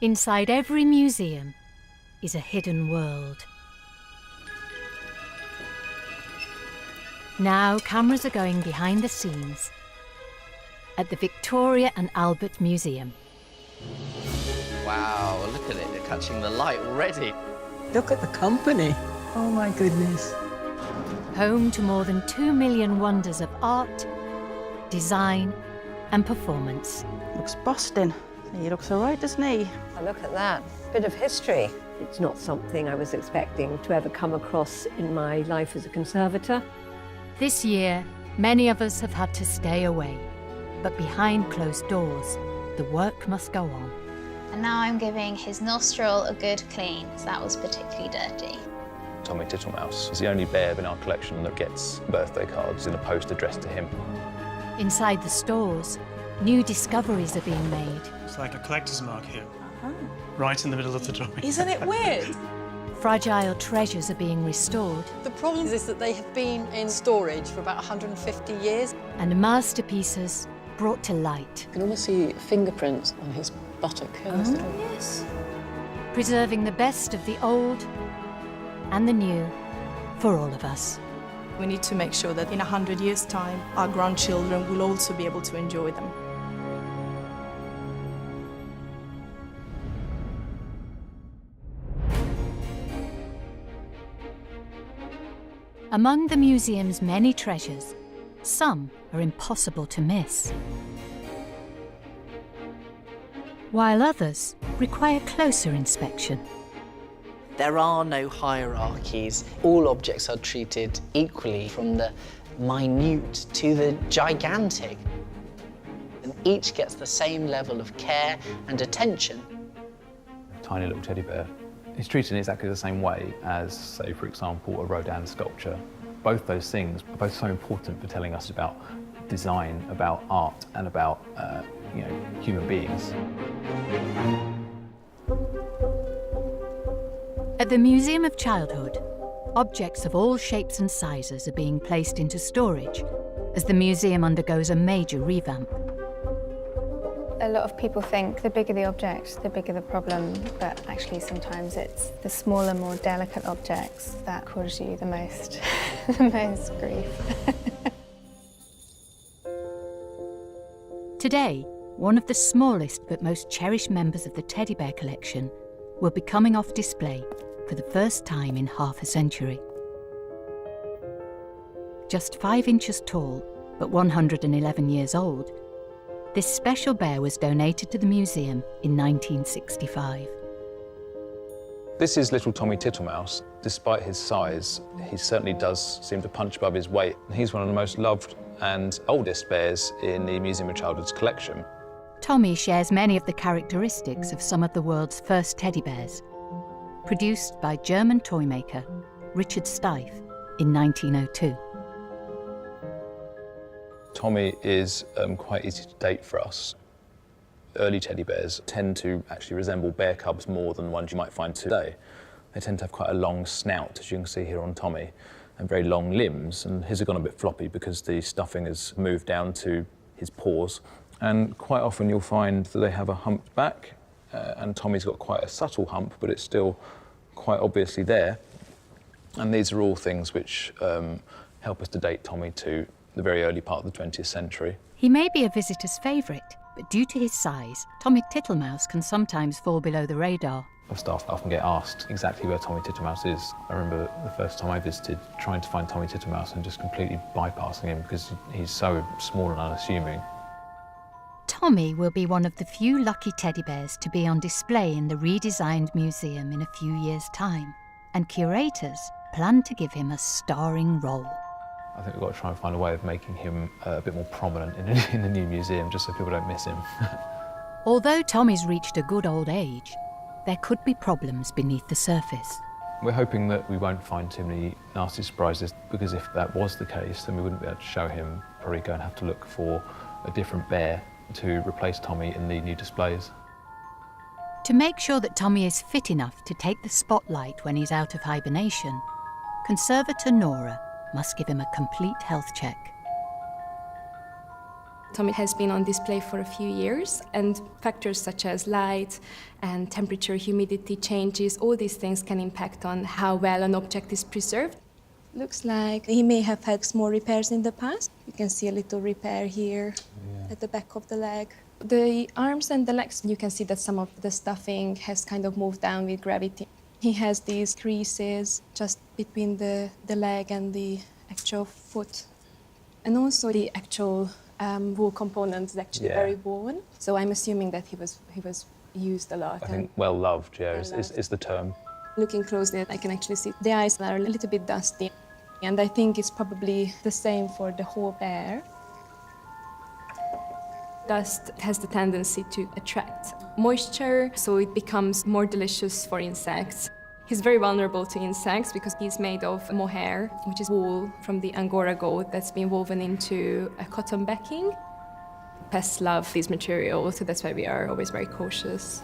Inside every museum is a hidden world. Now cameras are going behind the scenes at the Victoria and Albert Museum. Wow, look at it, they're catching the light already. Look at the company. Oh my goodness. Home to more than 2 million wonders of art, design and performance. Looks busting. He looks all right, doesn't he? Oh, look at that. Bit of history. It's not something I was expecting to ever come across in my life as a conservator. This year, many of us have had to stay away, but behind closed doors, the work must go on. And now I'm giving his nostril a good clean, because that was particularly dirty. Tommy Tittlemouse is the only bear in our collection that gets birthday cards in a post addressed to him. Inside the stores, new discoveries are being made. It's like a collector's mark here, right in the middle of the drawing. Isn't it weird? Fragile treasures are being restored. The problem is that they have been in storage for about 150 years. And masterpieces brought to light. You can almost see fingerprints on his buttock. Yes. Preserving the best of the old and the new for all of us. We need to make sure that in 100 years' time, our grandchildren will also be able to enjoy them. Among the museum's many treasures, some are impossible to miss, while others require closer inspection. There are no hierarchies. All objects are treated equally, from the minute to the gigantic. And each gets the same level of care and attention. Tiny little teddy bear. He's treated in exactly the same way as, say, for example, a Rodin sculpture. Both those things are both so important for telling us about design, about art, and about human beings. At the Museum of Childhood, objects of all shapes and sizes are being placed into storage as the museum undergoes a major revamp. A lot of people think the bigger the object, the bigger the problem, but actually sometimes it's the smaller, more delicate objects that cause you the most, the most grief. Today, one of the smallest but most cherished members of the teddy bear collection will be coming off display for the first time in half a century. Just 5 inches tall, but 111 years old, this special bear was donated to the museum in 1965. This is little Tommy Tittlemouse. Despite his size, he certainly does seem to punch above his weight. He's one of the most loved and oldest bears in the Museum of Childhood's collection. Tommy shares many of the characteristics of some of the world's first teddy bears, produced by German toy maker Richard Steiff in 1902. Tommy is quite easy to date for us. Early teddy bears tend to actually resemble bear cubs more than the ones you might find today. They tend to have quite a long snout, as you can see here on Tommy, and very long limbs, and his have gone a bit floppy because the stuffing has moved down to his paws. And quite often you'll find that they have a humped back, and Tommy's got quite a subtle hump, but it's still quite obviously there. And these are all things which help us to date Tommy to the very early part of the 20th century. He may be a visitor's favourite, but due to his size, Tommy Tittlemouse can sometimes fall below the radar. Staff often get asked exactly where Tommy Tittlemouse is. I remember the first time I visited trying to find Tommy Tittlemouse and just completely bypassing him because he's so small and unassuming. Tommy will be one of the few lucky teddy bears to be on display in the redesigned museum in a few years' time, and curators plan to give him a starring role. I think we've got to try and find a way of making him a bit more prominent in the new museum, just so people don't miss him. Although Tommy's reached a good old age, there could be problems beneath the surface. We're hoping that we won't find too many nasty surprises, because if that was the case, then we wouldn't be able to show him. Probably go and have to look for a different bear to replace Tommy in the new displays. To make sure that Tommy is fit enough to take the spotlight when he's out of hibernation, conservator Nora must give him a complete health check. Tommy has been on display for a few years, and factors such as light and temperature, humidity changes, all these things can impact on how well an object is preserved. Looks like he may have had small repairs in the past. You can see a little repair here at the back of the leg. The arms and the legs, you can see that some of the stuffing has kind of moved down with gravity. He has these creases just between the leg and the actual foot. And also the actual wool component is actually very worn. So I'm assuming that he was used a lot. I think well loved, is the term. Looking closely, I can actually see the eyes are a little bit dusty. And I think it's probably the same for the whole bear. Dust has the tendency to attract moisture, so it becomes more delicious for insects. He's very vulnerable to insects because he's made of mohair, which is wool from the Angora goat that's been woven into a cotton backing. Pests love these materials, so that's why we are always very cautious.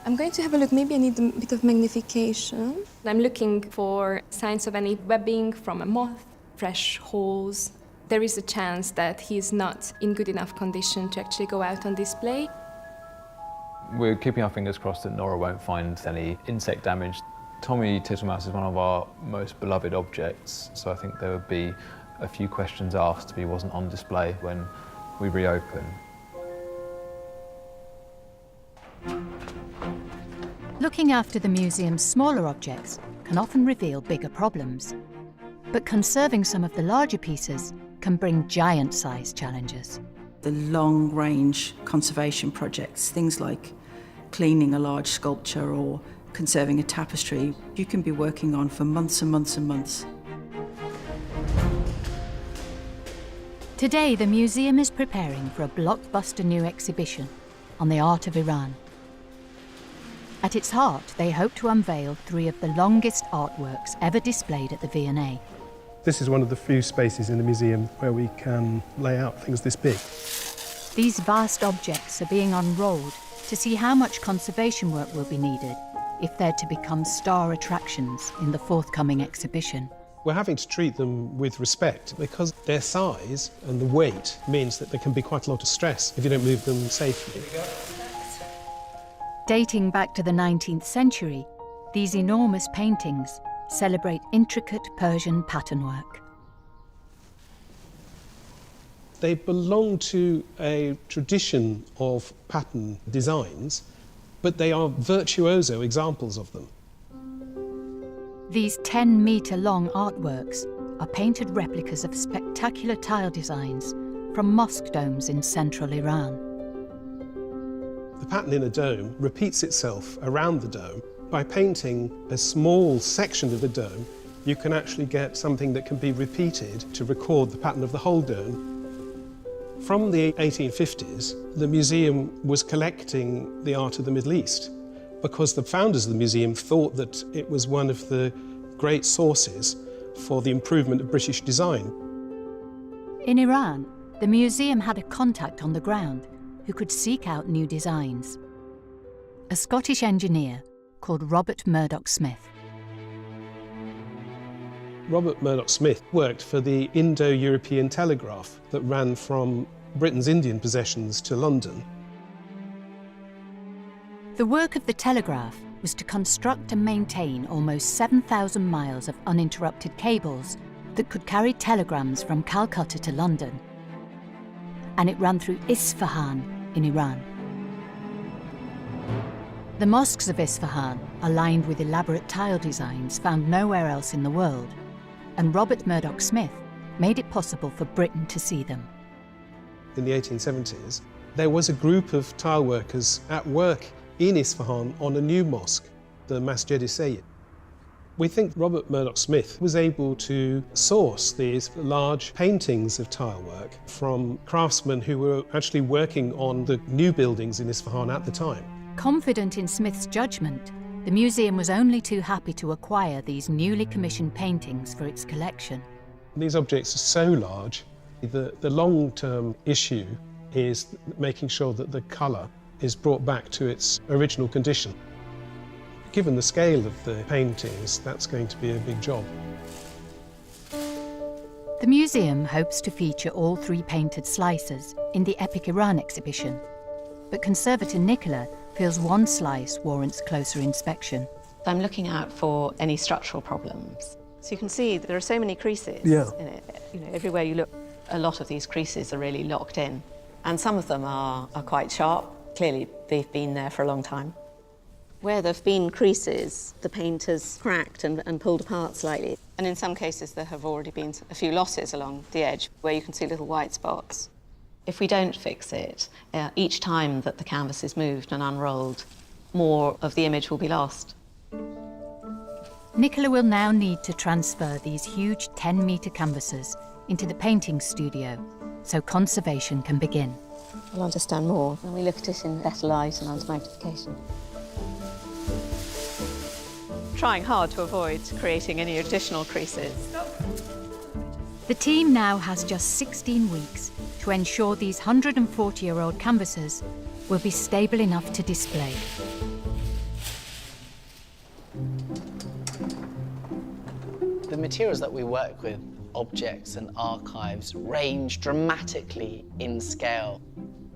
I'm going to have a look. Maybe I need a bit of magnification. I'm looking for signs of any webbing from a moth, fresh holes. There is a chance that he's not in good enough condition to actually go out on display. We're keeping our fingers crossed that Nora won't find any insect damage. Tommy Tittlemaus is one of our most beloved objects, so I think there would be a few questions asked if he wasn't on display when we reopen. Looking after the museum's smaller objects can often reveal bigger problems, but conserving some of the larger pieces can bring giant-sized challenges. The long-range conservation projects, things like cleaning a large sculpture or conserving a tapestry, you can be working on for months and months and months. Today, the museum is preparing for a blockbuster new exhibition on the art of Iran. At its heart, they hope to unveil 3 of the longest artworks ever displayed at the V&A. This is one of the few spaces in the museum where we can lay out things this big. These vast objects are being unrolled to see how much conservation work will be needed if they're to become star attractions in the forthcoming exhibition. We're having to treat them with respect because their size and the weight means that there can be quite a lot of stress if you don't move them safely. Dating back to the 19th century, these enormous paintings celebrate intricate Persian patternwork. They belong to a tradition of pattern designs, but they are virtuoso examples of them. These 10-metre-long artworks are painted replicas of spectacular tile designs from mosque domes in central Iran. The pattern in a dome repeats itself around the dome. By painting a small section of the dome, you can actually get something that can be repeated to record the pattern of the whole dome. From the 1850s, the museum was collecting the art of the Middle East because the founders of the museum thought that it was one of the great sources for the improvement of British design. In Iran, the museum had a contact on the ground who could seek out new designs. A Scottish engineer called Robert Murdoch Smith. Robert Murdoch Smith worked for the Indo-European Telegraph that ran from Britain's Indian possessions to London. The work of the Telegraph was to construct and maintain almost 7,000 miles of uninterrupted cables that could carry telegrams from Calcutta to London. And it ran through Isfahan in Iran. The mosques of Isfahan are lined with elaborate tile designs found nowhere else in the world, and Robert Murdoch Smith made it possible for Britain to see them. In the 1870s, there was a group of tile workers at work in Isfahan on a new mosque, the Masjid-i Sayyid. We think Robert Murdoch Smith was able to source these large paintings of tile work from craftsmen who were actually working on the new buildings in Isfahan at the time. Confident in Smith's judgment, the museum was only too happy to acquire these newly commissioned paintings for its collection. These objects are so large, the long-term issue is making sure that the colour is brought back to its original condition. Given the scale of the paintings, that's going to be a big job. The museum hopes to feature all 3 painted slices in the Epic Iran exhibition, but conservator Nicola feels one slice warrants closer inspection. I'm looking out for any structural problems. So you can see that there are so many creases in it. You know, everywhere you look, a lot of these creases are really locked in. And some of them are quite sharp. Clearly, they've been there for a long time. Where there have been creases, the paint has cracked and pulled apart slightly. And in some cases, there have already been a few losses along the edge where you can see little white spots. If we don't fix it, each time that the canvas is moved and unrolled, more of the image will be lost. Nicola will now need to transfer these huge 10-metre canvases into the painting studio so conservation can begin. We'll understand more when we look at it in better light and under magnification. Trying hard to avoid creating any additional creases. The team now has just 16 weeks to ensure these 140-year-old canvases will be stable enough to display. The materials that we work with, objects and archives, range dramatically in scale.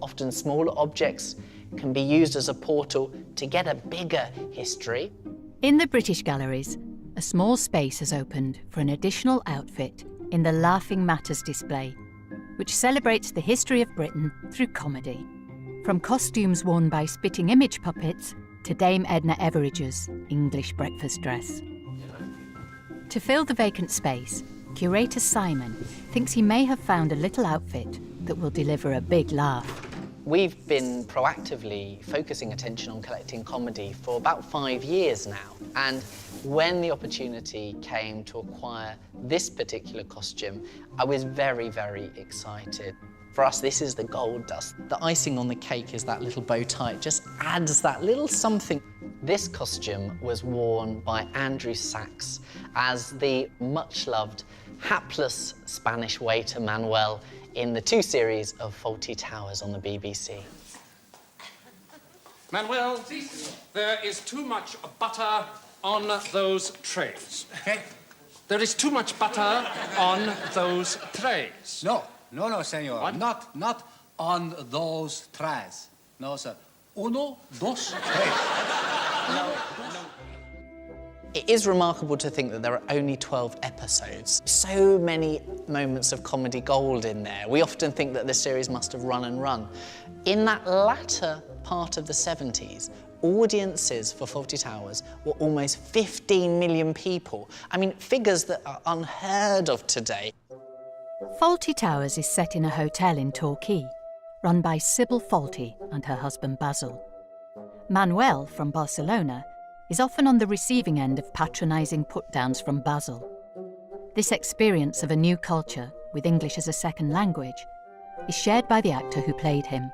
Often smaller objects can be used as a portal to get a bigger history. In the British galleries, a small space has opened for an additional outfit in the Laughing Matters display, which celebrates the history of Britain through comedy. From costumes worn by spitting image puppets to Dame Edna Everidge's English breakfast dress. To fill the vacant space, curator Simon thinks he may have found a little outfit that will deliver a big laugh. We've been proactively focusing attention on collecting comedy for about 5 years now. And when the opportunity came to acquire this particular costume, I was very, very excited. For us, this is the gold dust. The icing on the cake is that little bow tie. It just adds that little something. This costume was worn by Andrew Sachs as the much-loved, hapless Spanish waiter Manuel in the 2 series of Fawlty Towers on the BBC. Manuel, there is too much butter on those trays. Okay. There is too much butter on those trays. No, senor. What? Not on those trays. No, sir. Uno, dos, tres. No. It is remarkable to think that there are only 12 episodes. So many moments of comedy gold in there. We often think that the series must have run and run. In that latter part of the 70s, audiences for Fawlty Towers were almost 15 million people. I mean, figures that are unheard of today. Fawlty Towers is set in a hotel in Torquay, run by Sybil Fawlty and her husband Basil. Manuel, from Barcelona, is often on the receiving end of patronising put-downs from Basil. This experience of a new culture, with English as a second language, is shared by the actor who played him.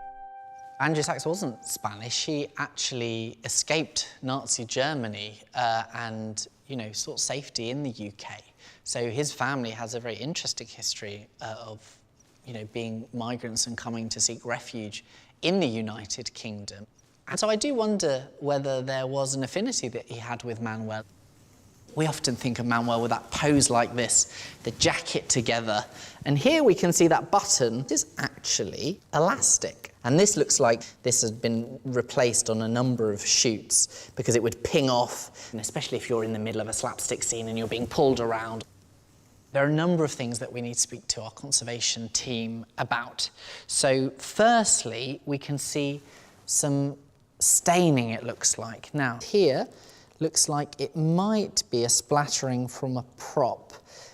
Andrew Sachs wasn't Spanish. He actually escaped Nazi Germany and, sought safety in the UK. So his family has a very interesting history of, being migrants and coming to seek refuge in the United Kingdom. And so I do wonder whether there was an affinity that he had with Manuel. We often think of Manuel with that pose like this, the jacket together. And here we can see that button is actually elastic. And this looks like this has been replaced on a number of shoots because it would ping off, and especially if you're in the middle of a slapstick scene and you're being pulled around. There are a number of things that we need to speak to our conservation team about. So firstly, we can see some staining, it looks like. Now, here looks like it might be a splattering from a prop.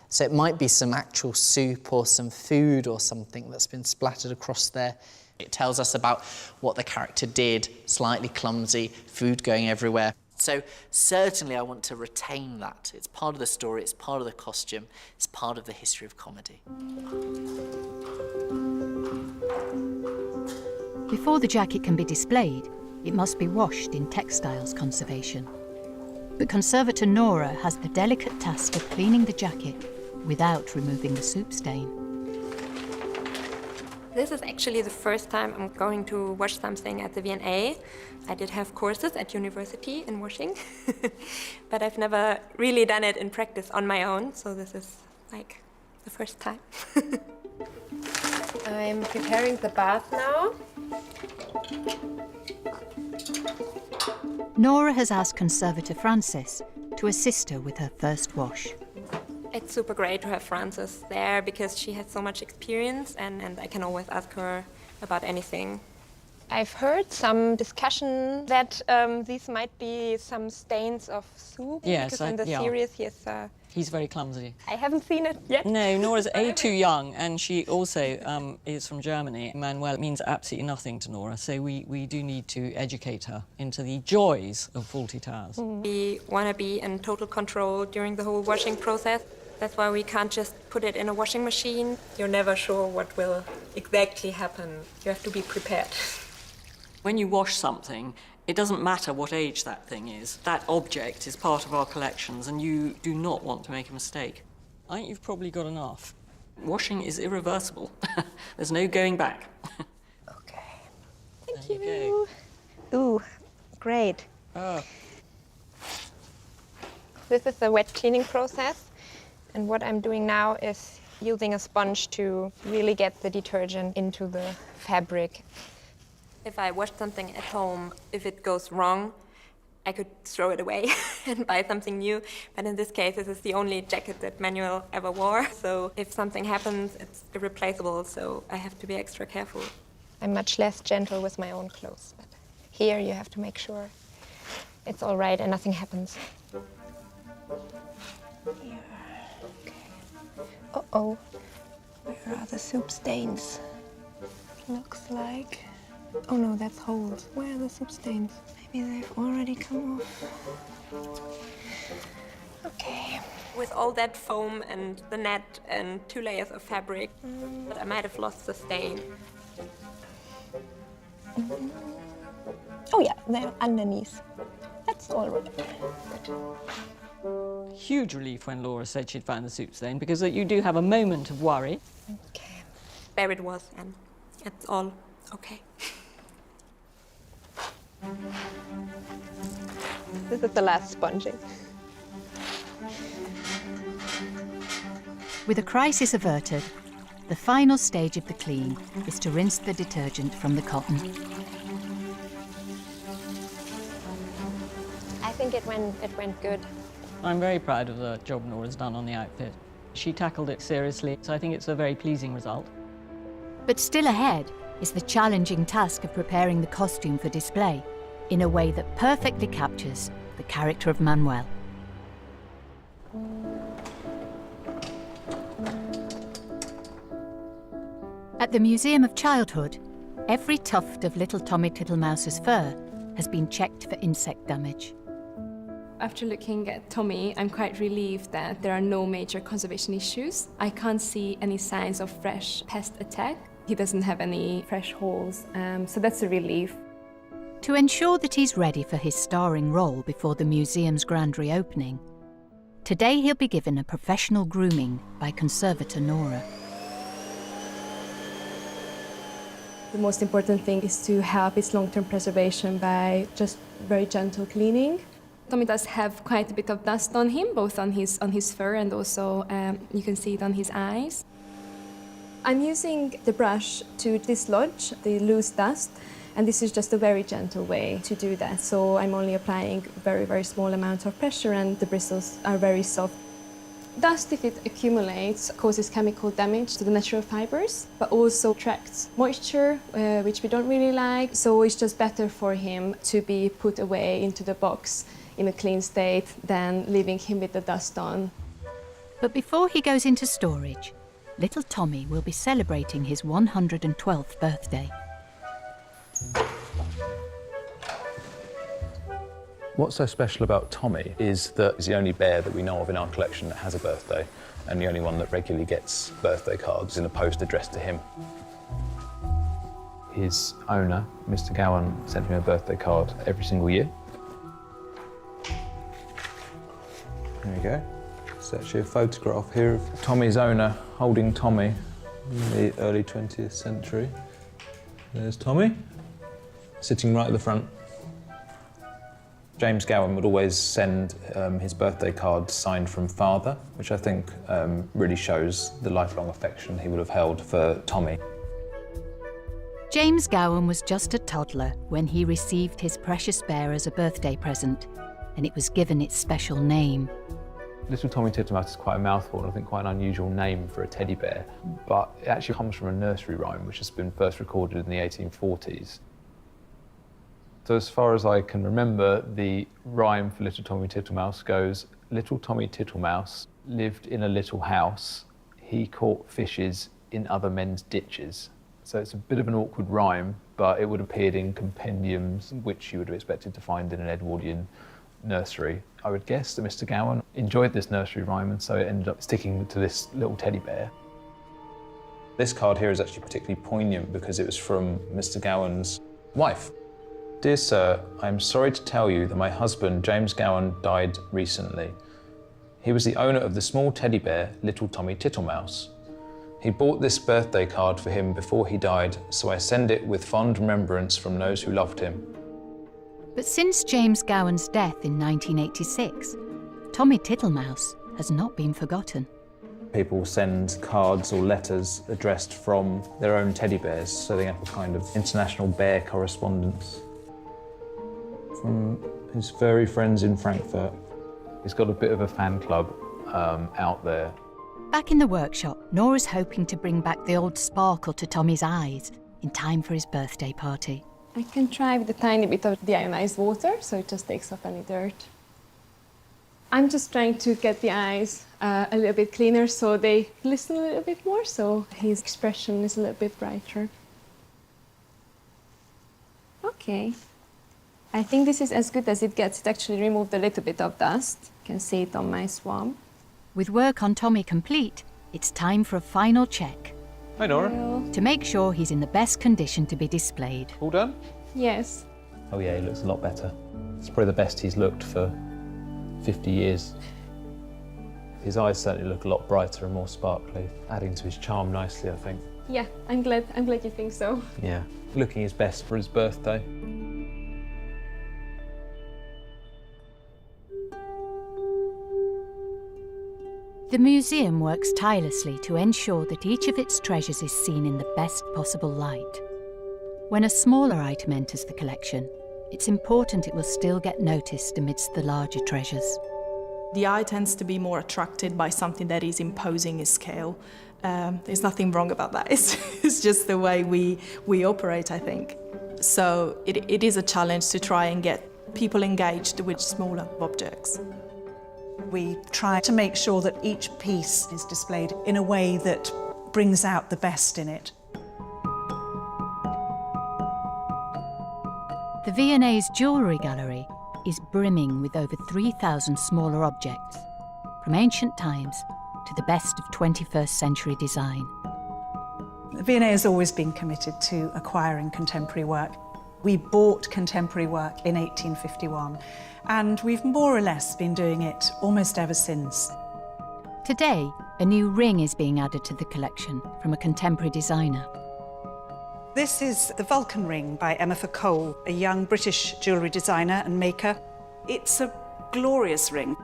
So it might be some actual soup or some food or something that's been splattered across there. It tells us about what the character did, slightly clumsy, food going everywhere. So certainly I want to retain that. It's part of the story, it's part of the costume, it's part of the history of comedy. Before the jacket can be displayed, it must be washed in textiles conservation. But conservator Nora has the delicate task of cleaning the jacket without removing the soup stain. This is actually the first time I'm going to wash something at the V&A. I did have courses at university in washing, but I've never really done it in practice on my own, so this is like the first time. I'm preparing the bath now. Nora has asked conservator Frances to assist her with her first wash. It's super great to have Frances there because she has so much experience and I can always ask her about anything. I've heard some discussion that these might be some stains of soup. Yes, because in the series he's very clumsy. I haven't seen it yet. No, Nora's too young, and she also is from Germany. Manuel means absolutely nothing to Nora, so we do need to educate her into the joys of Fawlty Towers. We want to be in total control during the whole washing process. That's why we can't just put it in a washing machine. You're never sure what will exactly happen. You have to be prepared. When you wash something, it doesn't matter what age that thing is. That object is part of our collections, and you do not want to make a mistake. I think you've probably got enough. Washing is irreversible. There's no going back. Okay. Thank you. Ooh, great. Oh. This is the wet cleaning process, and what I'm doing now is using a sponge to really get the detergent into the fabric. If I wash something at home, if it goes wrong, I could throw it away and buy something new. But in this case, this is the only jacket that Manuel ever wore. So if something happens, it's irreplaceable, so I have to be extra careful. I'm much less gentle with my own clothes. But here you have to make sure it's all right and nothing happens. Here. Okay. Uh-oh. Where are the soup stains? Looks like... Oh no, that's holes. Where are the soup stains? Maybe they've already come off. Okay. With all that foam and the net and 2 layers of fabric, but I might have lost the stain. Oh yeah, they're underneath. That's all right. Huge relief when Laura said she'd found the soup stain, because you do have a moment of worry. Okay. There it was, and it's all okay. This is the last sponging. With a crisis averted, the final stage of the clean is to rinse the detergent from the cotton. I think it went good. I'm very proud of the job Nora's done on the outfit. She tackled it seriously, so I think it's a very pleasing result. But still ahead is the challenging task of preparing the costume for display in a way that perfectly captures the character of Manuel. At the Museum of Childhood, every tuft of little Tommy Tittlemouse's fur has been checked for insect damage. After looking at Tommy, I'm quite relieved that there are no major conservation issues. I can't see any signs of fresh pest attack. He doesn't have any fresh holes, so that's a relief. To ensure that he's ready for his starring role before the museum's grand reopening, today he'll be given a professional grooming by conservator Nora. The most important thing is to help its long-term preservation by just very gentle cleaning. Tommy does have quite a bit of dust on him, both on his fur and also you can see it on his eyes. I'm using the brush to dislodge the loose dust, and this is just a very gentle way to do that. So I'm only applying very, very small amounts of pressure and the bristles are very soft. Dust, if it accumulates, causes chemical damage to the natural fibers, but also attracts moisture, which we don't really like. So it's just better for him to be put away into the box in a clean state than leaving him with the dust on. But before he goes into storage, little Tommy will be celebrating his 112th birthday. What's so special about Tommy is that he's the only bear that we know of in our collection that has a birthday, and the only one that regularly gets birthday cards in a post addressed to him. His owner, Mr. Gowan, sent him a birthday card every single year. There you go. It's actually a photograph here of Tommy's owner holding Tommy in the early 20th century. There's Tommy, sitting right at the front. James Gowan would always send his birthday card signed from father, which I think really shows the lifelong affection he would have held for Tommy. James Gowan was just a toddler when he received his precious bear as a birthday present, and it was given its special name. Little Tommy Tittlemaus is quite a mouthful, and I think quite an unusual name for a teddy bear, but it actually comes from a nursery rhyme which has been first recorded in the 1840s. So as far as I can remember, the rhyme for Little Tommy Tittlemaus goes, "Little Tommy Tittlemaus lived in a little house. He caught fishes in other men's ditches." So it's a bit of an awkward rhyme, but it would have appeared in compendiums which you would have expected to find in an Edwardian nursery. I would guess that Mr. Gowan enjoyed this nursery rhyme, and so it ended up sticking to this little teddy bear. This card here is actually particularly poignant because it was from Mr. Gowan's wife. "Dear sir, I am sorry to tell you that my husband, James Gowan, died recently. He was the owner of the small teddy bear, Little Tommy Tittlemaus. He bought this birthday card for him before he died, so I send it with fond remembrance from those who loved him." But since James Gowan's death in 1986, Tommy Tittlemaus has not been forgotten. People send cards or letters addressed from their own teddy bears, setting up a kind of international bear correspondence. From his furry friends in Frankfurt. He's got a bit of a fan club out there. Back in the workshop, Nora's hoping to bring back the old sparkle to Tommy's eyes in time for his birthday party. I can try with a tiny bit of deionized water, so it just takes off any dirt. I'm just trying to get the eyes a little bit cleaner so they glisten a little bit more, so his expression is a little bit brighter. Okay. I think this is as good as it gets. It actually removed a little bit of dust. You can see it on my swab. With work on Tommy complete, it's time for a final check. Hi, Nora. To make sure he's in the best condition to be displayed. All done? Yes. Oh yeah, he looks a lot better. It's probably the best he's looked for 50 years. His eyes certainly look a lot brighter and more sparkly, adding to his charm nicely, I think. Yeah, I'm glad you think so. Yeah, looking his best for his birthday. The museum works tirelessly to ensure that each of its treasures is seen in the best possible light. When a smaller item enters the collection, it's important it will still get noticed amidst the larger treasures. The eye tends to be more attracted by something that is imposing in scale. There's nothing wrong about that. It's just the way we operate, I think. So it is a challenge to try and get people engaged with smaller objects. We try to make sure that each piece is displayed in a way that brings out the best in it. The V&A's jewellery gallery is brimming with over 3,000 smaller objects, from ancient times to the best of 21st century design. V&A has always been committed to acquiring contemporary work. We bought contemporary work in 1851, and we've more or less been doing it almost ever since. Today, a new ring is being added to the collection from a contemporary designer. This is the Vulcan ring by Emma Cole, a young British jewellery designer and maker. It's a glorious ring.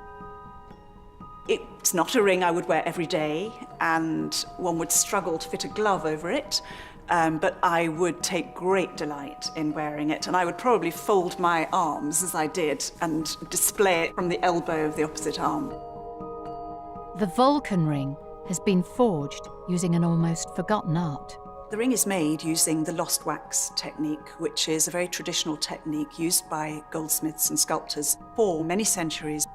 It's not a ring I would wear every day, and one would struggle to fit a glove over it. But I would take great delight in wearing it, and I would probably fold my arms as I did and display it from the elbow of the opposite arm. The Vulcan ring has been forged using an almost forgotten art. The ring is made using the lost wax technique, which is a very traditional technique used by goldsmiths and sculptors for many centuries.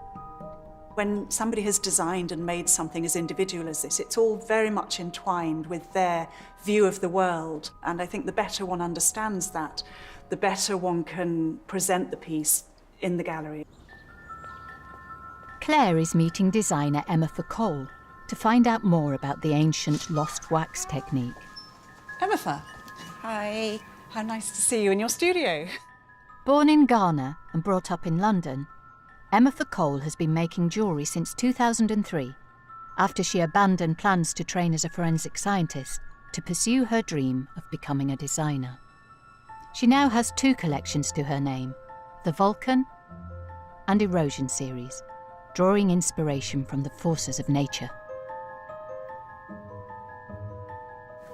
When somebody has designed and made something as individual as this, it's all very much entwined with their view of the world. And I think the better one understands that, the better one can present the piece in the gallery. Claire is meeting designer Emma Cole to find out more about the ancient lost wax technique. Emma, hi. How nice to see you in your studio. Born in Ghana and brought up in London, Emma Cole has been making jewellery since 2003, after she abandoned plans to train as a forensic scientist to pursue her dream of becoming a designer. She now has 2 collections to her name, the Vulcan and erosion series, drawing inspiration from the forces of nature.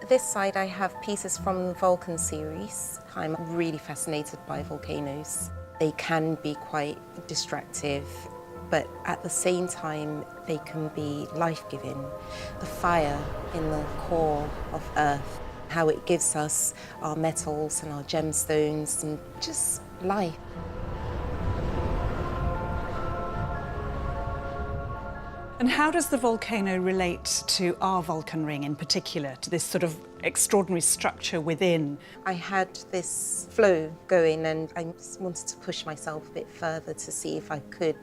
This side I have pieces from the Vulcan series. I'm really fascinated by volcanoes. They can be quite destructive, but at the same time they can be life-giving. The fire in the core of Earth, how it gives us our metals and our gemstones and just life. And how does the volcano relate to our Vulcan ring in particular, to this sort of extraordinary structure within? I had this flow going and I just wanted to push myself a bit further to see if I could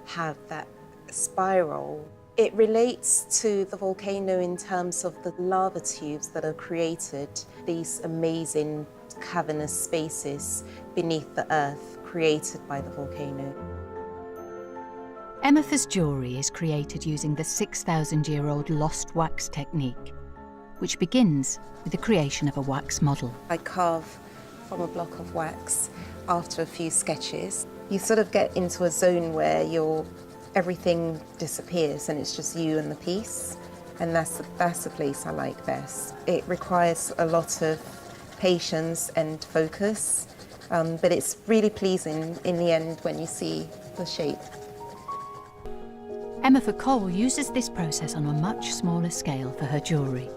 have that spiral. It relates to the volcano in terms of the lava tubes that are created, these amazing cavernous spaces beneath the earth created by the volcano. Emetha's jewellery is created using the 6,000-year-old lost wax technique, which begins with the creation of a wax model. I carve from a block of wax after a few sketches. You sort of get into a zone where everything disappears and it's just you and the piece, and that's the place I like best. It requires a lot of patience and focus, but it's really pleasing in the end when you see the shape. Emetha Cole uses this process on a much smaller scale for her jewellery.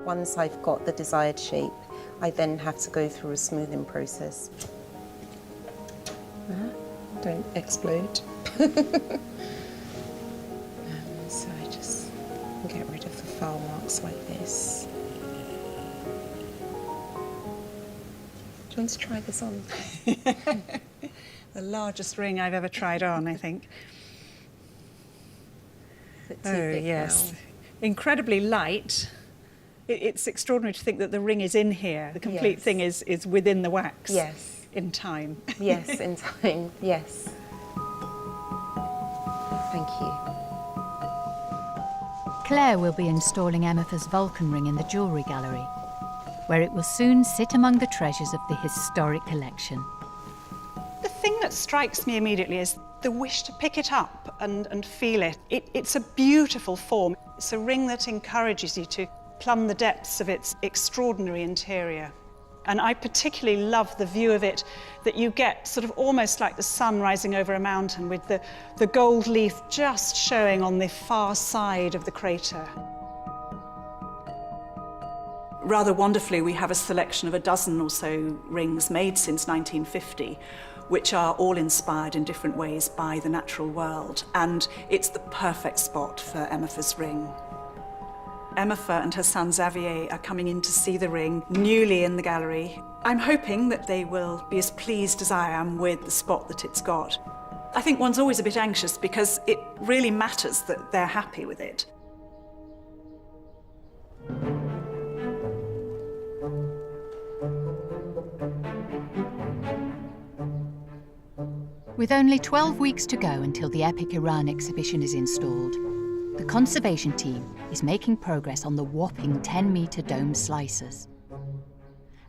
Once I've got the desired shape, I then have to go through a smoothing process. Don't explode. So I just get rid of the foul marks like this. Do you want to try this on? The largest ring I've ever tried on, I think. Oh, yes. Now? Incredibly light. It's extraordinary to think that the ring is in here. The complete thing is within the wax. Yes. In time. Yes, in time, yes. Thank you. Claire will be installing Emetha's Vulcan ring in the jewellery gallery, where it will soon sit among the treasures of the historic collection. The thing that strikes me immediately is the wish to pick it up and feel it. It's a beautiful form. It's a ring that encourages you to plumb the depths of its extraordinary interior. And I particularly love the view of it that you get, sort of almost like the sun rising over a mountain with the gold leaf just showing on the far side of the crater. Rather wonderfully, we have a selection of a dozen or so rings made since 1950, which are all inspired in different ways by the natural world. And it's the perfect spot for Emetha's ring. Emetha and her son Xavier are coming in to see the ring, newly in the gallery. I'm hoping that they will be as pleased as I am with the spot that it's got. I think one's always a bit anxious because it really matters that they're happy with it. With only 12 weeks to go until the Epic Iran exhibition is installed, the conservation team is making progress on the whopping 10-metre dome slicers.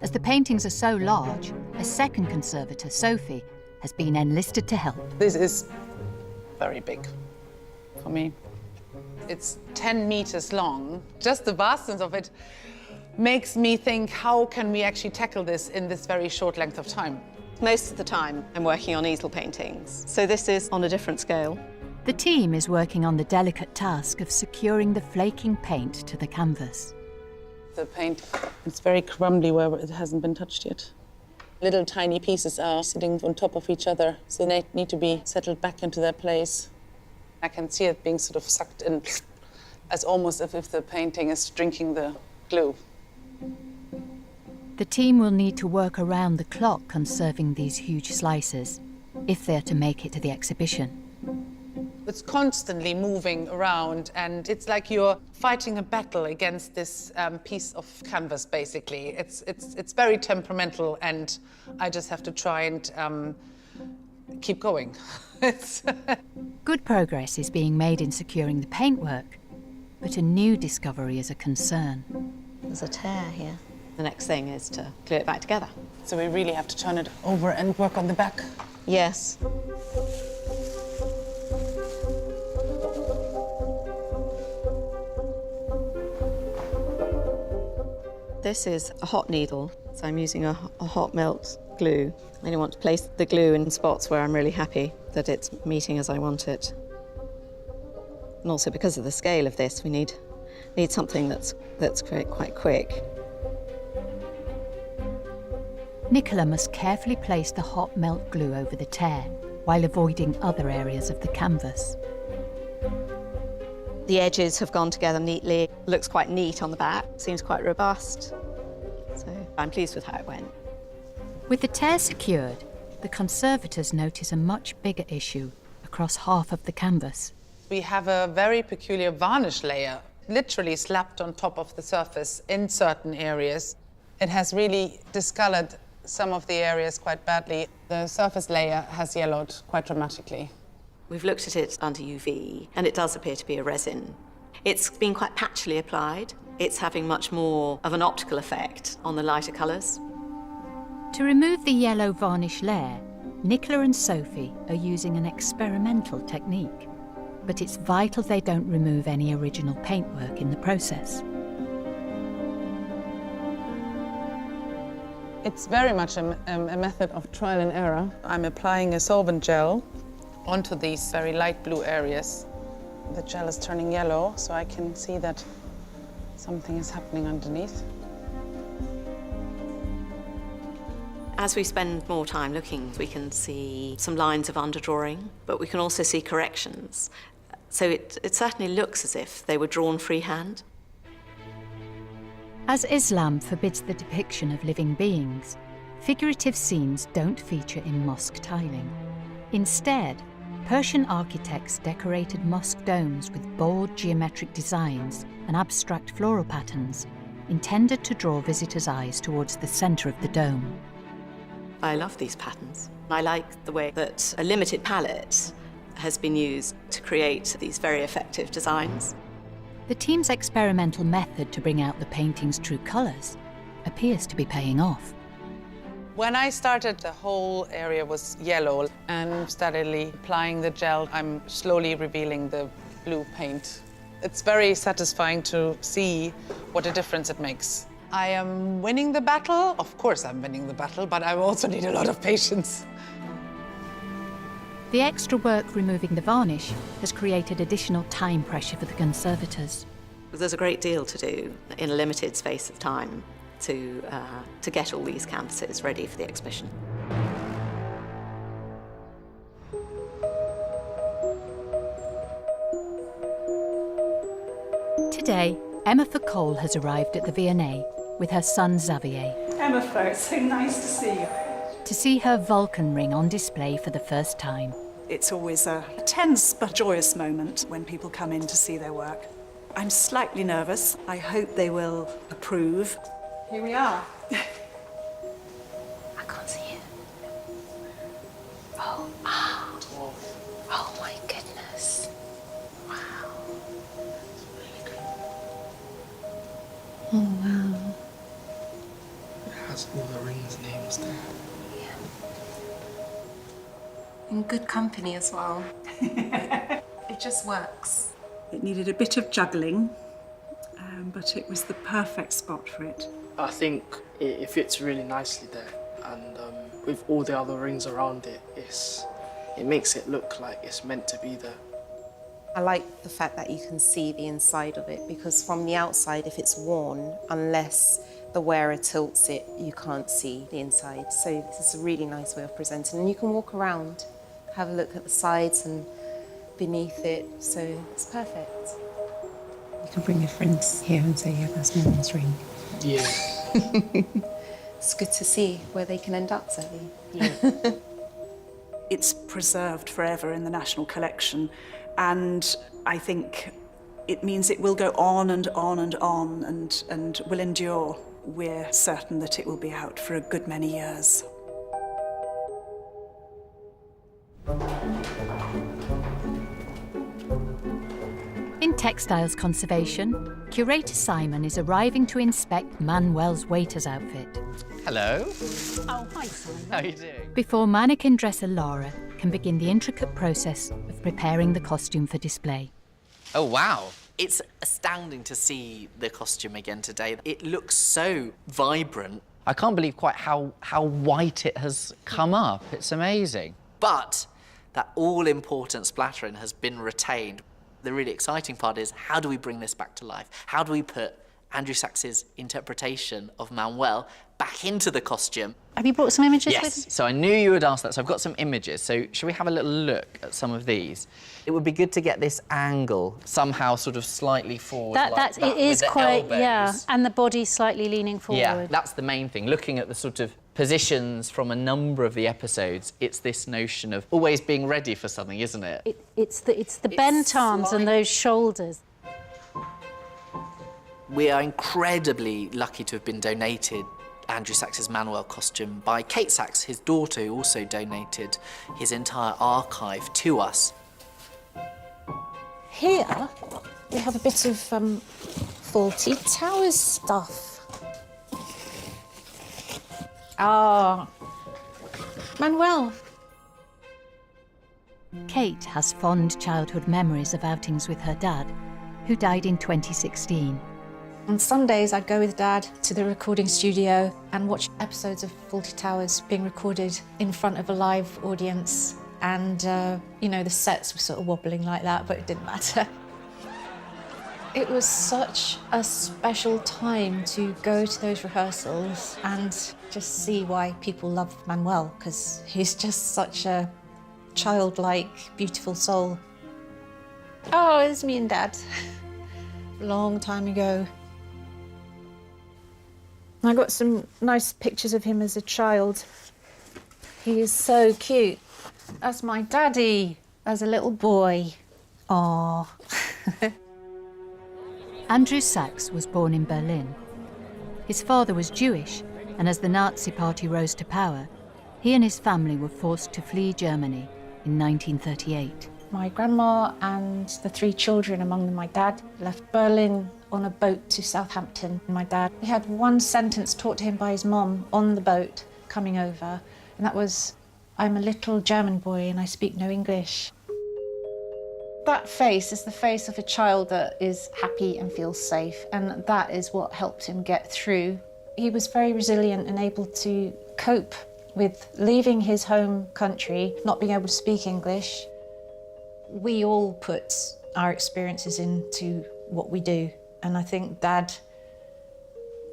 As the paintings are so large, a second conservator, Sophie, has been enlisted to help. This is very big for me. It's 10 meters long. Just the vastness of it makes me think, how can we actually tackle this in this very short length of time? Most of the time, I'm working on easel paintings, so this is on a different scale. The team is working on the delicate task of securing the flaking paint to the canvas. The paint, it's very crumbly where it hasn't been touched yet. Little tiny pieces are sitting on top of each other, so they need to be settled back into their place. I can see it being sort of sucked in, as almost as if the painting is drinking the glue. The team will need to work around the clock conserving these huge slices, if they're to make it to the exhibition. It's constantly moving around, and it's like you're fighting a battle against this piece of canvas, basically. It's very temperamental, and I just have to try and keep going. Good progress is being made in securing the paintwork, but a new discovery is a concern. There's a tear here. The next thing is to glue it back together. So we really have to turn it over and work on the back? Yes. this is a hot needle, so I'm using a hot melt glue. I want to place the glue in spots where I'm really happy that it's meeting as I want it. And also because of the scale of this, we need something that's quite quick. Nicola must carefully place the hot melt glue over the tear while avoiding other areas of the canvas. The edges have gone together neatly. Looks quite neat on the back, seems quite robust. So I'm pleased with how it went. With the tear secured, the conservators notice a much bigger issue across half of the canvas. We have a very peculiar varnish layer, literally slapped on top of the surface in certain areas. It has really discolored some of the areas quite badly. The surface layer has yellowed quite dramatically. We've looked at it under UV, and it does appear to be a resin. It's been quite patchily applied. It's having much more of an optical effect on the lighter colours. To remove the yellow varnish layer, Nicola and Sophie are using an experimental technique, but it's vital they don't remove any original paintwork in the process. It's very much a method of trial and error. I'm applying a solvent gel onto these very light blue areas. The gel is turning yellow, so I can see that something is happening underneath. As we spend more time looking, we can see some lines of underdrawing, but we can also see corrections. So it certainly looks as if they were drawn freehand. As Islam forbids the depiction of living beings, figurative scenes don't feature in mosque tiling. Instead, Persian architects decorated mosque domes with bold geometric designs and abstract floral patterns intended to draw visitors' eyes towards the centre of the dome. I love these patterns. I like the way that a limited palette has been used to create these very effective designs. The team's experimental method to bring out the painting's true colours appears to be paying off. When I started, the whole area was yellow, and steadily applying the gel, I'm slowly revealing the blue paint. It's very satisfying to see what a difference it makes. I am winning the battle. Of course I'm winning the battle, but I also need a lot of patience. The extra work removing the varnish has created additional time pressure for the conservators. There's a great deal to do in a limited space of time to get all these canvases ready for the exhibition. Today, Emma Foucault has arrived at the V&A with her son Xavier. Emma, it's so nice to see you. To see her Vulcan ring on display for the first time. It's always a tense but joyous moment when people come in to see their work. I'm slightly nervous. I hope they will approve. Here we are. I can't see it. Oh my goodness. Wow. Oh, wow. It has all the rings' names there. In good company as well. It just works. It needed a bit of juggling, but it was the perfect spot for it. I think it fits really nicely there, and with all the other rings around it, it makes it look like it's meant to be there. I like the fact that you can see the inside of it, because from the outside, if it's worn, unless the wearer tilts it, you can't see the inside. So this is a really nice way of presenting. And you can walk around, have a look at the sides and beneath it, so it's perfect. You can bring your friends here and say, yeah, that's my mum's ring. Yeah. It's good to see where they can end up, Zoe. Yeah. It's preserved forever in the National Collection, and I think it means it will go on and on and on and will endure. We're certain that it will be out for a good many years. In textiles conservation, curator Simon is arriving to inspect Manuel's waiter's outfit. Hello. Oh, hi, Simon. How are you doing? Before mannequin dresser Laura can begin the intricate process of preparing the costume for display. Oh, wow. It's astounding to see the costume again today. It looks so vibrant. I can't believe quite how white it has come up. It's amazing. But that all-important splattering has been retained. The really exciting part is, how do we bring this back to life? How do we put Andrew Sachs's interpretation of Manuel back into the costume? Have you brought some images with you? Yes, so I knew you would ask that, so I've got some images. So shall we have a little look at some of these? It would be good to get this angle somehow sort of slightly forward It is quite, yeah, and the body slightly leaning forward. Yeah, that's the main thing. Looking at the sort of positions from a number of the episodes, it's this notion of always being ready for something, isn't it? It's the bent arms and those shoulders. We are incredibly lucky to have been donated Andrew Sachs's Manuel costume by Kate Sachs, his daughter, who also donated his entire archive to us. Here, we have a bit of Fawlty Towers stuff. Ah, Manuel. Kate has fond childhood memories of outings with her dad, who died in 2016. On Sundays, I'd go with Dad to the recording studio and watch episodes of Fawlty Towers being recorded in front of a live audience. And, you know, the sets were sort of wobbling like that, but it didn't matter. It was such a special time to go to those rehearsals and just see why people love Manuel, because he's just such a childlike, beautiful soul. Oh, it's me and Dad. A long time ago. I got some nice pictures of him as a child. He is so cute. That's my daddy as a little boy. Aww. Andrew Sachs was born in Berlin. His father was Jewish, and as the Nazi Party rose to power, he and his family were forced to flee Germany in 1938. My grandma and the 3 children, among them my dad, left Berlin on a boat to Southampton. My dad, he had one sentence taught to him by his mom on the boat coming over, and that was, "I'm a little German boy and I speak no English." That face is the face of a child that is happy and feels safe, and that is what helped him get through. He was very resilient and able to cope with leaving his home country, not being able to speak English. We all put our experiences into what we do, and I think Dad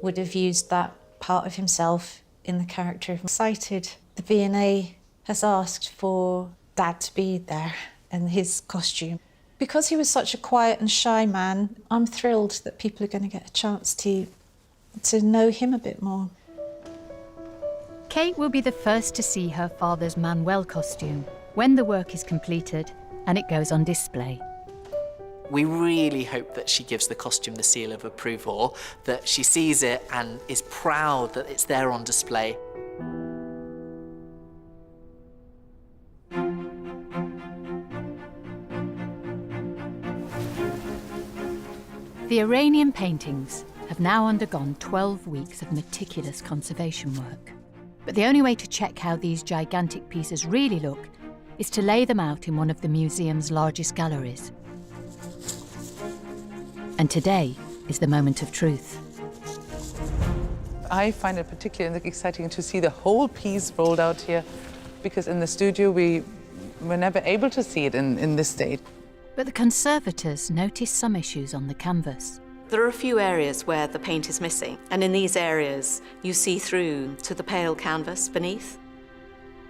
would have used that part of himself in the character of Excited. The V&A has asked for Dad to be there in his costume. Because he was such a quiet and shy man, I'm thrilled that people are going to get a chance to know him a bit more. Kate will be the first to see her father's Manuel costume when the work is completed and it goes on display. We really hope that she gives the costume the seal of approval, that she sees it and is proud that it's there on display. The Iranian paintings have now undergone 12 weeks of meticulous conservation work. But the only way to check how these gigantic pieces really look is to lay them out in one of the museum's largest galleries. And today is the moment of truth. I find it particularly exciting to see the whole piece rolled out here, because in the studio we were never able to see it in this state. But the conservators noticed some issues on the canvas. There are a few areas where the paint is missing, and in these areas you see through to the pale canvas beneath.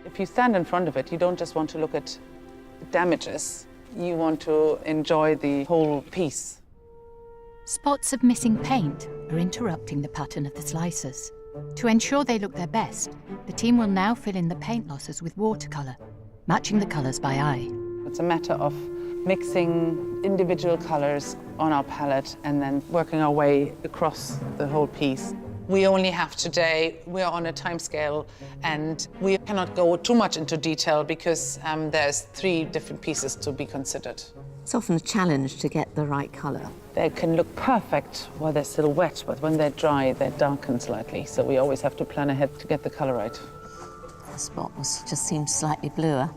If you stand in front of it, you don't just want to look at damages, you want to enjoy the whole piece. Spots of missing paint are interrupting the pattern of the slices. To ensure they look their best, the team will now fill in the paint losses with watercolour, matching the colours by eye. It's a matter of mixing individual colours on our palette and then working our way across the whole piece. We only have today, we're on a time scale, and we cannot go too much into detail because there's 3 different pieces to be considered. It's often a challenge to get the right colour. They can look perfect while they're still wet, but when they're dry, they darken slightly. So we always have to plan ahead to get the colour right. The spot just seemed slightly bluer,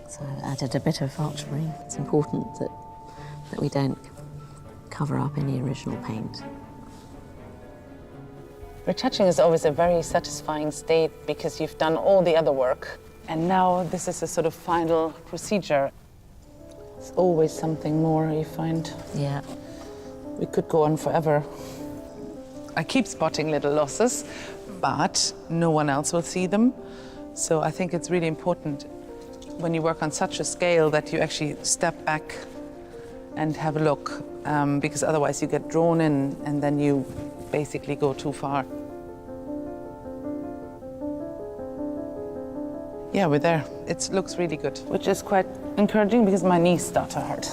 so I added a bit of ultramarine. It's important that we don't cover up any original paint. Retouching is always a very satisfying state because you've done all the other work. And now this is a sort of final procedure. It's always something more, you find. Yeah. We could go on forever. I keep spotting little losses, but no one else will see them. So I think it's really important when you work on such a scale that you actually step back and have a look, because otherwise you get drawn in and then you basically go too far. Yeah, we're there. It looks really good, which is quite encouraging because my knees start to hurt.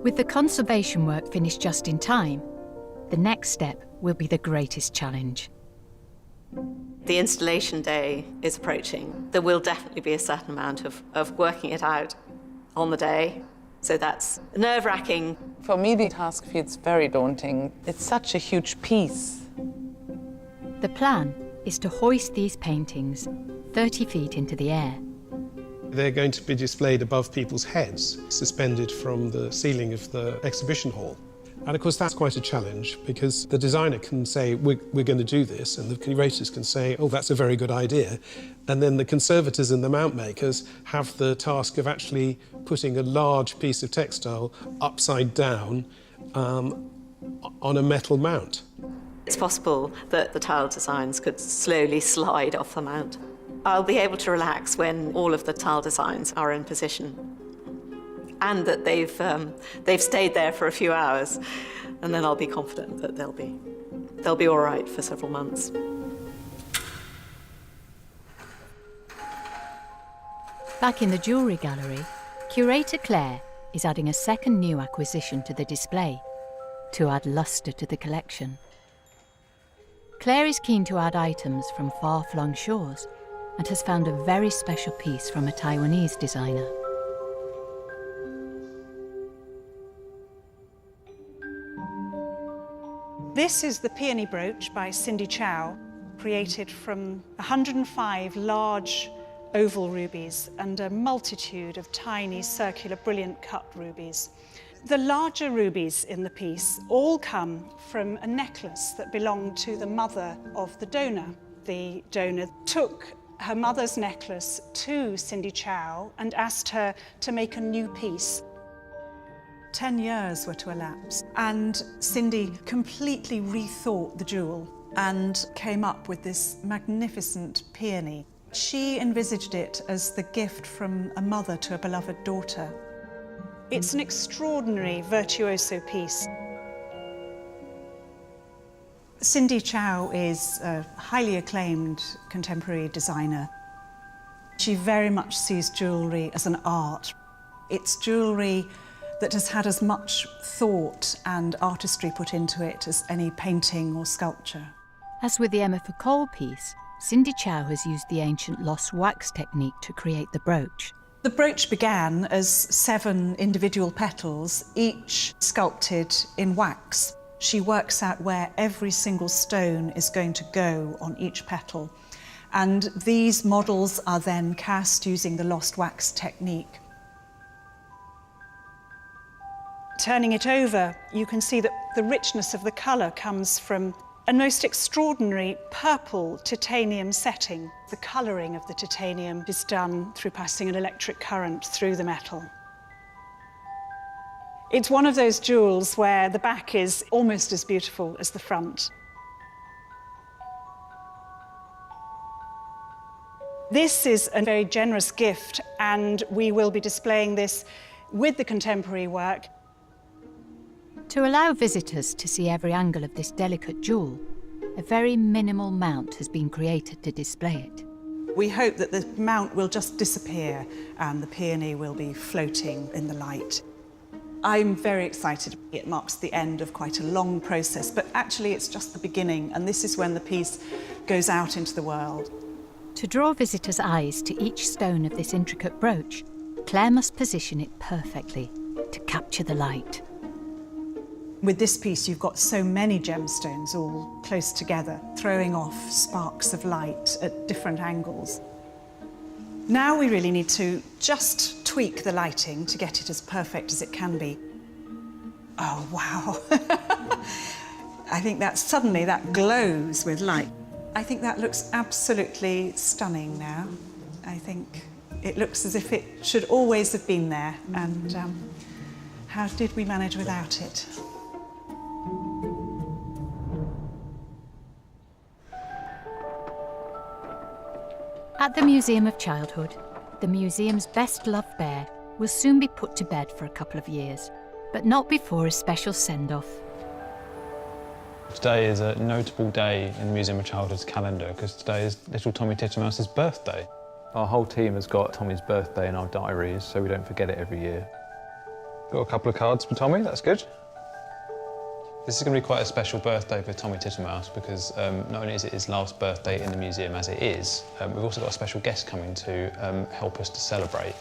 With the conservation work finished just in time, the next step will be the greatest challenge. The installation day is approaching. There will definitely be a certain amount of working it out on the day. So that's nerve-wracking. For me, the task feels very daunting. It's such a huge piece. The plan is to hoist these paintings 30 feet into the air. They're going to be displayed above people's heads, suspended from the ceiling of the exhibition hall. And of course, that's quite a challenge because the designer can say, we're going to do this, and the curators can say, oh, that's a very good idea. And then the conservators and the mount makers have the task of actually putting a large piece of textile upside down on a metal mount. It's possible that the tile designs could slowly slide off the mount. I'll be able to relax when all of the tile designs are in position, and that they've stayed there for a few hours, and then I'll be confident that they'll be all right for several months. Back in the jewellery gallery, curator Claire is adding a second new acquisition to the display to add lustre to the collection. Claire is keen to add items from far-flung shores and has found a very special piece from a Taiwanese designer. This is the Peony Brooch by Cindy Chow, created from 105 large oval rubies and a multitude of tiny circular brilliant cut rubies. The larger rubies in the piece all come from a necklace that belonged to the mother of the donor. The donor took her mother's necklace to Cindy Chow and asked her to make a new piece. 10 years were to elapse, and Cindy completely rethought the jewel and came up with this magnificent peony. She envisaged it as the gift from a mother to a beloved daughter. It's an extraordinary virtuoso piece. Cindy Chow is a highly acclaimed contemporary designer. She very much sees jewellery as an art. It's jewellery that has had as much thought and artistry put into it as any painting or sculpture. As with the Emma Foucault piece, Cindy Chow has used the ancient lost wax technique to create the brooch. The brooch began as 7 individual petals, each sculpted in wax. She works out where every single stone is going to go on each petal. And these models are then cast using the lost wax technique. Turning it over, you can see that the richness of the colour comes from a most extraordinary purple titanium setting. The colouring of the titanium is done through passing an electric current through the metal. It's one of those jewels where the back is almost as beautiful as the front. This is a very generous gift, and we will be displaying this with the contemporary work. To allow visitors to see every angle of this delicate jewel, a very minimal mount has been created to display it. We hope that the mount will just disappear and the peony will be floating in the light. I'm very excited. It marks the end of quite a long process, but actually it's just the beginning, and this is when the piece goes out into the world. To draw visitors' eyes to each stone of this intricate brooch, Claire must position it perfectly to capture the light. With this piece, you've got so many gemstones all close together, throwing off sparks of light at different angles. Now we really need to just tweak the lighting to get it as perfect as it can be. Oh, wow. I think that suddenly that glows with light. I think that looks absolutely stunning now. I think it looks as if it should always have been there, and how did we manage without it? At the Museum of Childhood, the museum's best-loved bear will soon be put to bed for a couple of years, but not before a special send-off. Today is a notable day in the Museum of Childhood's calendar because today is little Tommy Tittermouse's birthday. Our whole team has got Tommy's birthday in our diaries so we don't forget it every year. Got a couple of cards for Tommy, that's good. This is going to be quite a special birthday for Tommy Tittermouse because not only is it his last birthday in the museum as it is, we've also got a special guest coming to help us to celebrate.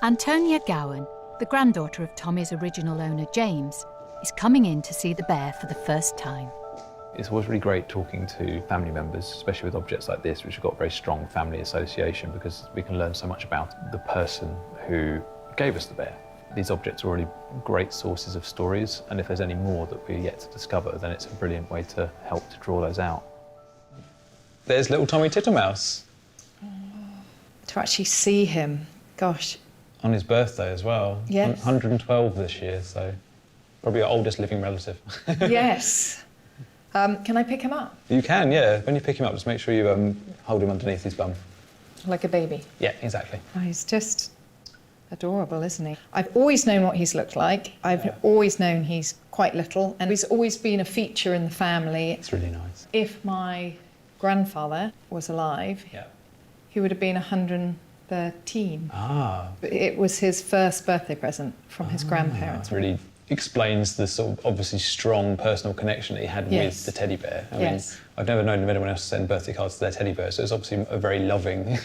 Antonia Gowan, the granddaughter of Tommy's original owner James, is coming in to see the bear for the first time. It's always really great talking to family members, especially with objects like this, which have got a very strong family association, because we can learn so much about the person who gave us the bear. These objects are already great sources of stories, and if there's any more that we're yet to discover, then it's a brilliant way to help to draw those out. There's little Tommy Tittermouse. To actually see him, gosh. On his birthday as well. Yes. 112 this year, so probably our oldest living relative. Yes. Can I pick him up? You can, yeah. When you pick him up, just make sure you hold him underneath his bum. Like a baby? Yeah, exactly. Oh, he's just adorable, isn't he? I've always known what he's looked like. I've always known he's quite little, and he's always been a feature in the family. It's really nice. If my grandfather was alive, he would have been 113. Ah. It was his first birthday present from his grandparents. It really explains the sort of obviously strong personal connection that he had with the teddy bear. I mean, I've never known anyone else to send birthday cards to their teddy bear, so it's obviously a very loving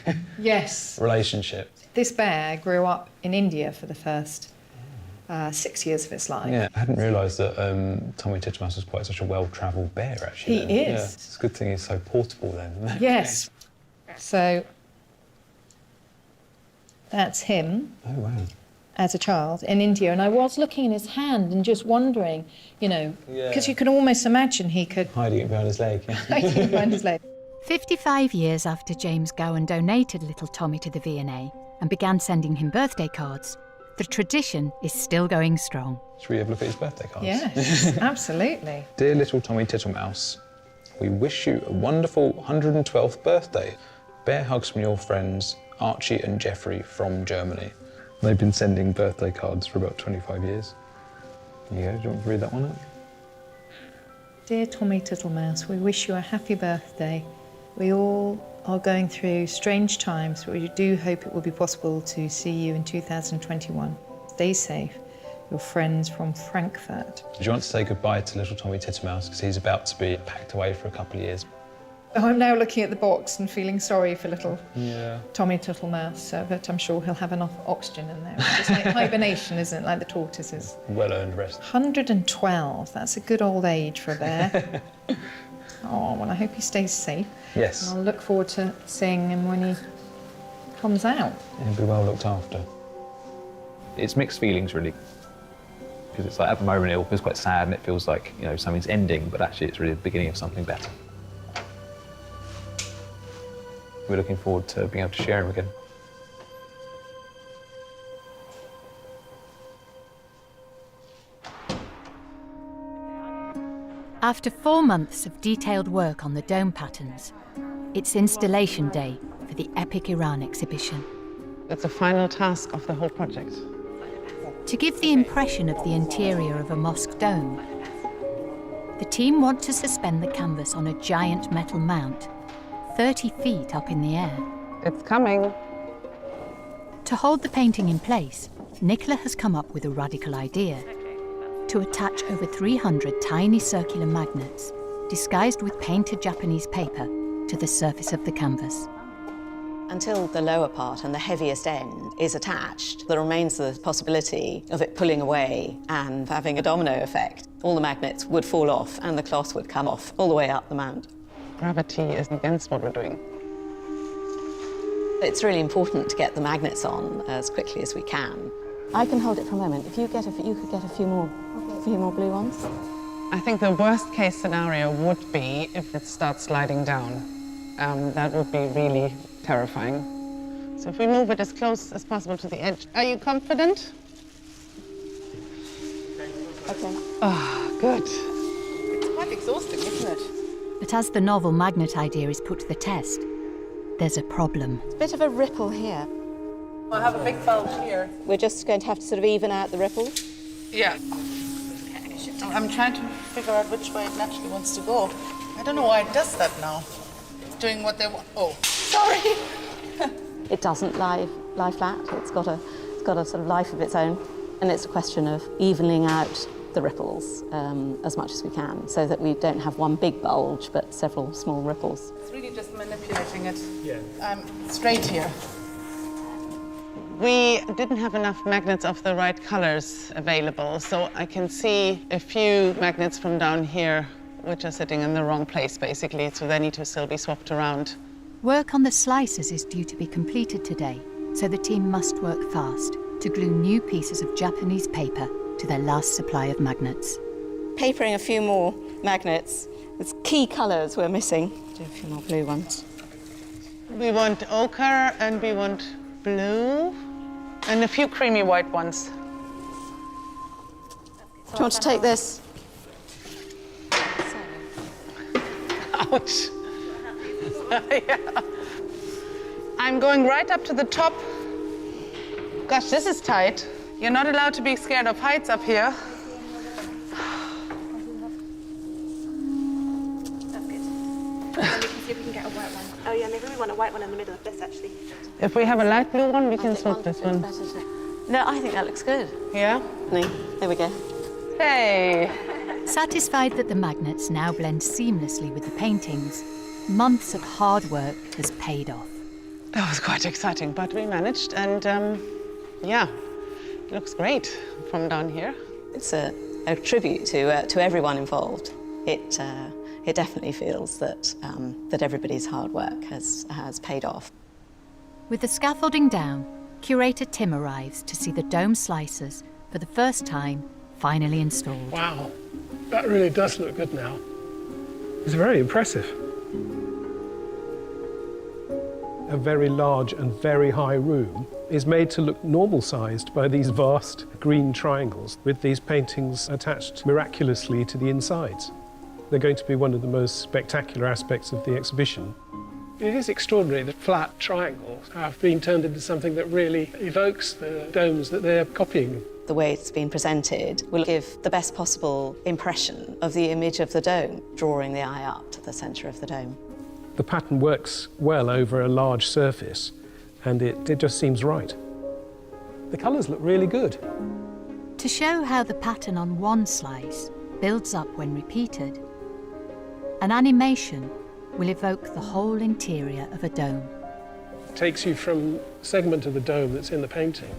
relationship. This bear grew up in India for the first 6 years of its life. Yeah, I hadn't realised that Tommy Tittermouse was quite such a well-travelled bear, actually. He is. Yeah, it's a good thing he's so portable then. Yes. So that's him. Oh, wow. As a child in India, and I was looking in his hand and just wondering, you know, because you can almost imagine he could... Hiding it behind his leg. Hiding it behind his leg. 55 years after James Gowan donated little Tommy to the V&A and began sending him birthday cards, the tradition is still going strong. Should we have a look at his birthday cards? Yes, absolutely. Dear little Tommy Tittermouse, we wish you a wonderful 112th birthday. Bear hugs from your friends, Archie and Jeffrey from Germany. They've been sending birthday cards for about 25 years. There you go, do you want to read that one out? Dear Tommy Tittermouse, we wish you a happy birthday. We all are going through strange times, but we do hope it will be possible to see you in 2021. Stay safe. Your friends from Frankfurt. Do you want to say goodbye to little Tommy Tittermouse, because he's about to be packed away for a couple of years? Oh, I'm now looking at the box and feeling sorry for little Tommy Tittermouse, but I'm sure he'll have enough oxygen in there. It's like hibernation, isn't it, like the tortoises? Well-earned rest. 112, that's a good old age for a bear. Oh, well, I hope he stays safe. Yes. And I'll look forward to seeing him when he comes out. He'll be well looked after. It's mixed feelings, really. Because it's like, at the moment, it feels quite sad and it feels like, you know, something's ending, but actually it's really the beginning of something better. We're looking forward to being able to share him again. After 4 months of detailed work on the dome patterns, it's installation day for the Epic Iran exhibition. That's the final task of the whole project. To give the impression of the interior of a mosque dome, the team want to suspend the canvas on a giant metal mount, 30 feet up in the air. It's coming. To hold the painting in place, Nicola has come up with a radical idea: to attach over 300 tiny circular magnets, disguised with painted Japanese paper, to the surface of the canvas. Until the lower part and the heaviest end is attached, there remains the possibility of it pulling away and having a domino effect. All the magnets would fall off and the cloth would come off all the way up the mount. Gravity is against what we're doing. It's really important to get the magnets on as quickly as we can. I can hold it for a moment. If you could get a few more blue ones. I think the worst case scenario would be if it starts sliding down. That would be really terrifying. So if we move it as close as possible to the edge. Are you confident? Okay. Oh, good. It's quite exhausting, isn't it? But as the novel magnet idea is put to the test, there's a problem. It's a bit of a ripple here. I have a big bulge here. We're just going to have to sort of even out the ripple. Yeah. I'm trying to figure out which way it naturally wants to go. I don't know why it does that now. It's doing what they want. Oh, sorry. It doesn't lie flat. It's got a sort of life of its own, and it's a question of evening out the ripples as much as we can, so that we don't have one big bulge but several small ripples. It's really just manipulating it. Yeah. I'm straight here. We didn't have enough magnets of the right colors available, so I can see a few magnets from down here which are sitting in the wrong place, basically, so they need to still be swapped around. Work on the slices is due to be completed today, so the team must work fast to glue new pieces of Japanese paper to their last supply of magnets. Papering a few more magnets. There's key colours we're missing. Do a few more blue ones. We want ochre and we want blue and a few creamy white ones. Do you want to take this? Ouch. Yeah. I'm going right up to the top. Gosh, this is tight. You're not allowed to be scared of heights up here. That's good. Then we can see if we can get a white one. Oh yeah, maybe we want a white one in the middle of this, actually. If we have a light blue one, we can swap this one. No, I think that looks good. Yeah? There we go. Hey! Satisfied that the magnets now blend seamlessly with the paintings, months of hard work has paid off. That was quite exciting, but we managed, and yeah, it looks great from down here. It's a tribute to everyone involved. It definitely feels that that everybody's hard work has paid off. With the scaffolding down, curator Tim arrives to see the dome slicers for the first time finally installed. Wow, that really does look good now. It's very impressive. A very large and very high room is made to look normal-sized by these vast green triangles with these paintings attached miraculously to the insides. They're going to be one of the most spectacular aspects of the exhibition. It is extraordinary that flat triangles have been turned into something that really evokes the domes that they're copying. The way it's been presented will give the best possible impression of the image of the dome, drawing the eye up to the centre of the dome. The pattern works well over a large surface, and it just seems right. The colours look really good. To show how the pattern on one slice builds up when repeated, an animation will evoke the whole interior of a dome. It takes you from a segment of the dome that's in the painting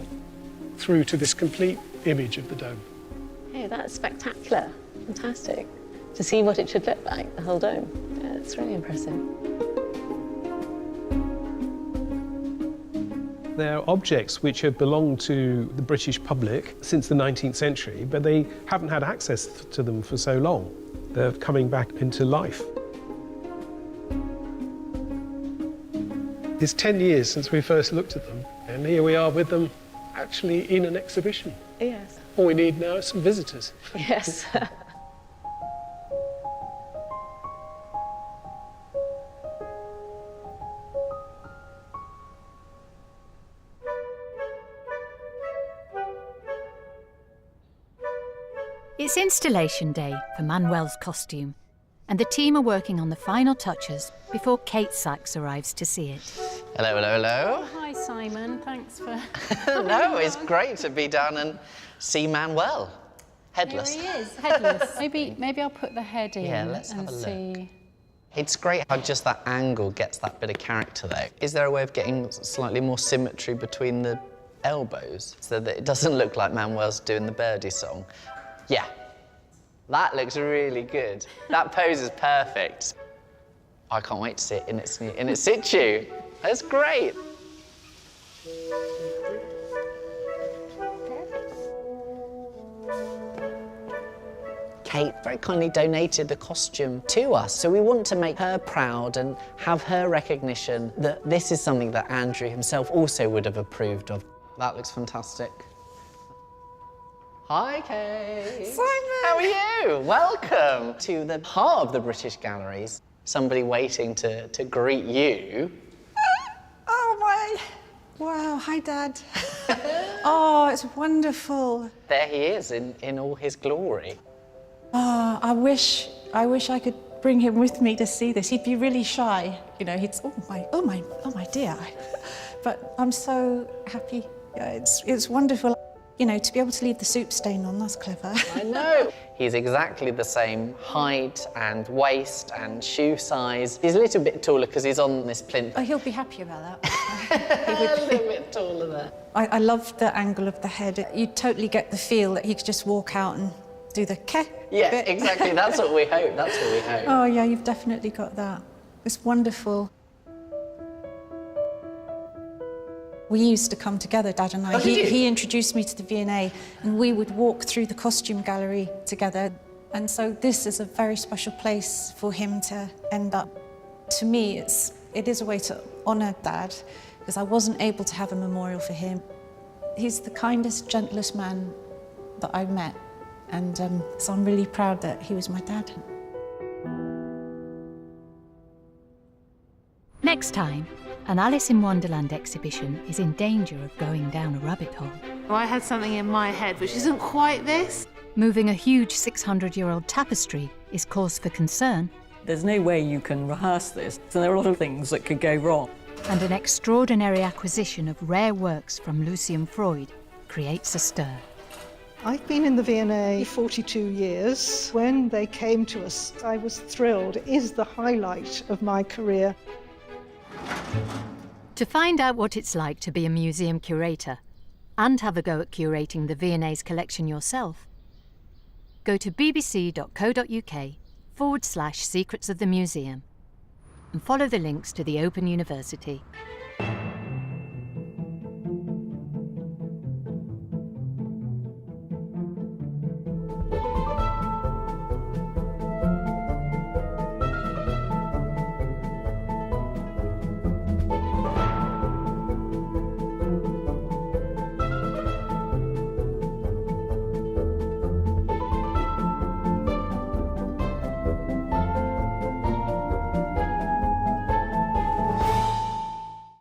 through to this complete image of the dome. Hey, that's spectacular. Fantastic. To see what it should look like, the whole dome. Yeah, it's really impressive. They're objects which have belonged to the British public since the 19th century, but they haven't had access to them for so long. They're coming back into life. It's 10 years since we first looked at them, and here we are with them actually in an exhibition. Yes. All we need now is some visitors. Yes. It's installation day for Manuel's costume, and the team are working on the final touches before Kate Sachs arrives to see it. Hello, hello, hello. Hi, Simon. Thanks for... No, it's great to be down and see Manuel. Headless. There he is, headless. maybe I'll put the head in let's and have a look. see. It's great how just that angle gets that bit of character, though. Is there a way of getting slightly more symmetry between the elbows so that it doesn't look like Manuel's doing the Birdie song? Yeah, that looks really good. That pose is perfect. I can't wait to see it in its situ. That's great. Kate very kindly donated the costume to us. So we want to make her proud and have her recognition that this is something that Andrew himself also would have approved of. That looks fantastic. Hi, Kate. Simon! How are you? Welcome to the heart of the British Galleries. Somebody waiting to greet you. Oh, my. Wow, hi, Dad. Oh, it's wonderful. There he is in all his glory. Oh, I wish I could bring him with me to see this. He'd be really shy. You know, he'd, oh my dear. But I'm so happy. Yeah, it's wonderful. You know, to be able to leave the soup stain on, that's clever. I know. He's exactly the same height and waist and shoe size. He's a little bit taller because he's on this plinth. Oh, he'll be happy about A that. little bit taller there. I love the angle of the head. You totally get the feel that he could just walk out and do the ke Yeah, bit. exactly. That's what we hope. That's what we hope. Oh, yeah, you've definitely got that. It's wonderful. We used to come together, Dad and I. Oh, did you? He introduced me to the V&A, and we would walk through the costume gallery together. And so this is a very special place for him to end up. To me, it is a way to honour Dad, because I wasn't able to have a memorial for him. He's the kindest, gentlest man that I've met, and so I'm really proud that he was my dad. Next time, an Alice in Wonderland exhibition is in danger of going down a rabbit hole. I had something in my head which isn't quite this. Moving a huge 600-year-old tapestry is cause for concern. There's no way you can rehearse this, so there are a lot of things that could go wrong. And an extraordinary acquisition of rare works from Lucian Freud creates a stir. I've been in the V&A 42 years. When they came to us, I was thrilled. It is the highlight of my career. To find out what it's like to be a museum curator and have a go at curating the V&A's collection yourself, go to bbc.co.uk/Secrets of the Museum and follow the links to the Open University.